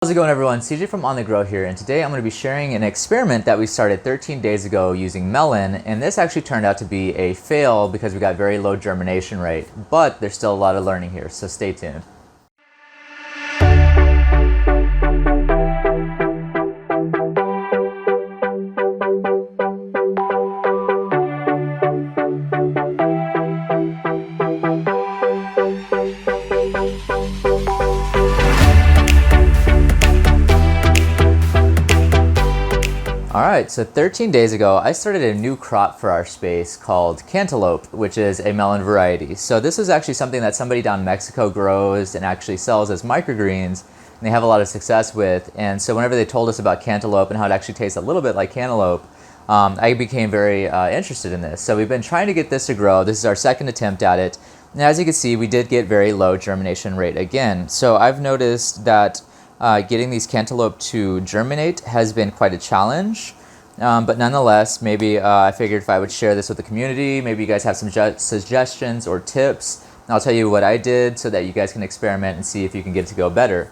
How's it going, everyone? CJ from On The Grow here, and today I'm going to be sharing an experiment that we started 13 days ago using melon, and this actually turned out to be a fail because we got very low germination rate, but there's still a lot of learning here, so stay tuned. Alright, so 13 days ago, I started a new crop for our space called cantaloupe, which is a melon variety. So this is actually something that somebody down in Mexico grows and actually sells as microgreens, and they have a lot of success with. And so whenever they told us about cantaloupe and how it actually tastes a little bit like cantaloupe, I became very interested in this. So we've been trying to get this to grow. This is our second attempt at it. And as you can see, we did get very low germination rate again. So I've noticed that getting these cantaloupe to germinate has been quite a challenge, but nonetheless, maybe I figured if I would share this with the community, maybe you guys have some suggestions or tips, and I'll tell you what I did so that you guys can experiment and see if you can get it to go better.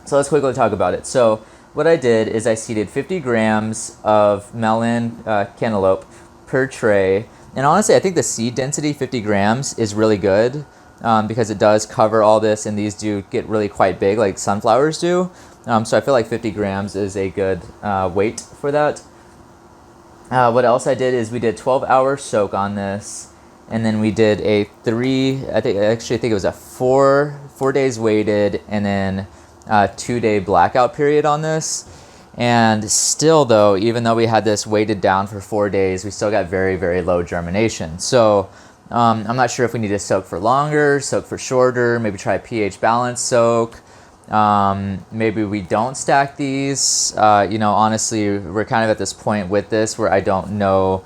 So let's quickly talk about it. So what I did is I seeded 50 grams of melon cantaloupe per tray, and honestly, I think the seed density, 50 grams, is really good. Because it does cover all this, and these do get really quite big like sunflowers do. So I feel like 50 grams is a good weight for that. What else I did is we did 12-hour soak on this, and then we did a I think it was a four days weighted, and then a 2-day blackout period on this. And still though, even though we had this weighted down for 4 days, we still got very, very low germination. So I'm not sure if we need to soak for longer, soak for shorter, maybe try a pH balance soak. Maybe we don't stack these. Honestly, we're kind of at this point with this where I don't know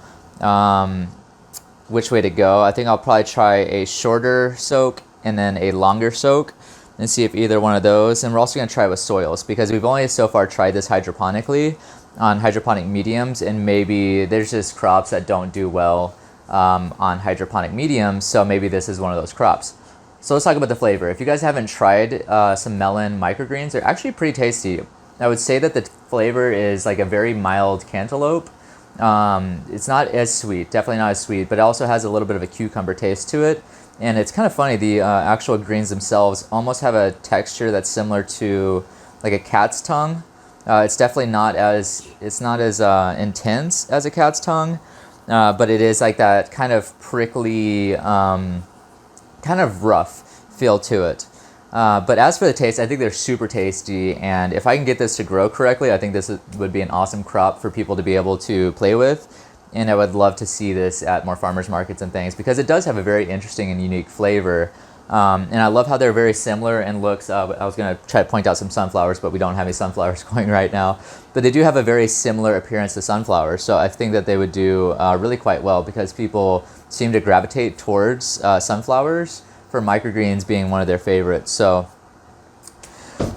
which way to go. I think I'll probably try a shorter soak and then a longer soak and see if either one of those. And we're also going to try with soils because we've only so far tried this hydroponically on hydroponic mediums, and maybe there's just crops that don't do well on hydroponic mediums, so maybe this is one of those crops. So let's talk about the flavor. If you guys haven't tried some melon microgreens, they're actually pretty tasty. I would say that the flavor is like a very mild cantaloupe. It's not as sweet, definitely not as sweet, but it also has a little bit of a cucumber taste to it. And it's kind of funny, the actual greens themselves almost have a texture that's similar to like a cat's tongue. It's definitely not as intense as a cat's tongue. But it is like that kind of prickly, kind of rough feel to it. But as for the taste, I think they're super tasty. And if I can get this to grow correctly, I think this would be an awesome crop for people to be able to play with. And I would love to see this at more farmers markets and things because it does have a very interesting and unique flavor. And I love how they're very similar in looks. I was going to try to point out some sunflowers, but we don't have any sunflowers going right now. But they do have a very similar appearance to sunflowers, so I think that they would do really quite well because people seem to gravitate towards sunflowers, for microgreens being one of their favorites. So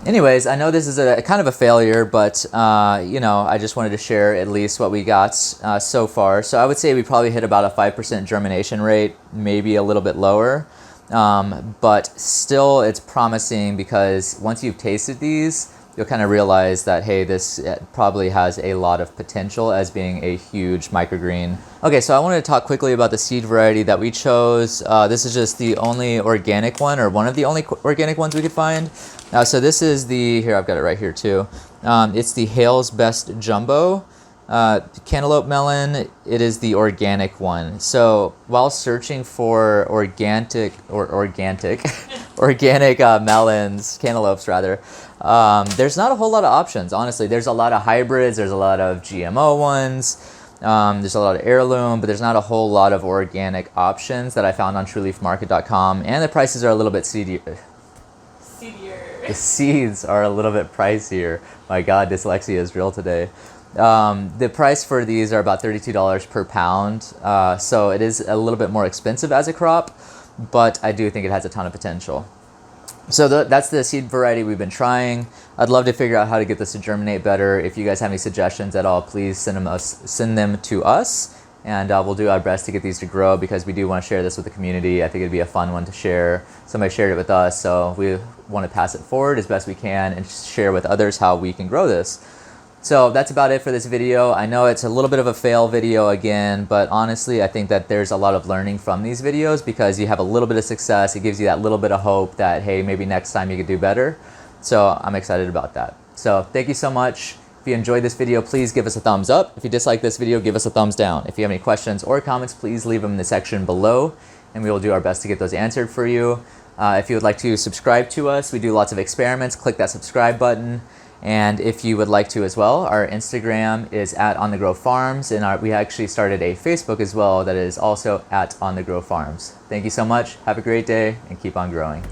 anyways, I know this is a kind of a failure, but I just wanted to share at least what we got so far. So I would say we probably hit about a 5% germination rate, maybe a little bit lower. But still it's promising because once you've tasted these, you'll kind of realize that, hey, this probably has a lot of potential as being a huge microgreen. Okay, so I wanted to talk quickly about the seed variety that we chose. This is just the only organic one, or one of the only organic ones we could find. So this is here, I've got it right here too. It's the Hale's Best Jumbo. Cantaloupe melon, it is the organic one. So while searching for organic melons, cantaloupes rather, there's not a whole lot of options, honestly. There's a lot of hybrids, there's a lot of GMO ones, there's a lot of heirloom, but there's not a whole lot of organic options that I found on trueleafmarket.com, and the prices are a little bit seedier. The seeds are a little bit pricier. My God, dyslexia is real today. The price for these are about $32 per pound, so it is a little bit more expensive as a crop, but I do think it has a ton of potential. So that's the seed variety we've been trying. I'd love to figure out how to get this to germinate better. If you guys have any suggestions at all, please send them to us, and we'll do our best to get these to grow because we do want to share this with the community. I think it'd be a fun one to share. Somebody shared it with us, so we want to pass it forward as best we can and share with others how we can grow this. So that's about it for this video. I know it's a little bit of a fail video again, but honestly, I think that there's a lot of learning from these videos because you have a little bit of success. It gives you that little bit of hope that, hey, maybe next time you could do better. So I'm excited about that. So thank you so much. If you enjoyed this video, please give us a thumbs up. If you dislike this video, give us a thumbs down. If you have any questions or comments, please leave them in the section below, and we will do our best to get those answered for you. If you would like to subscribe to us, we do lots of experiments. Click that subscribe button. And if you would like to as well, our Instagram is @OnTheGrowFarms, and we actually started a Facebook as well that is also @OnTheGrowFarms. Thank you so much. Have a great day and keep on growing.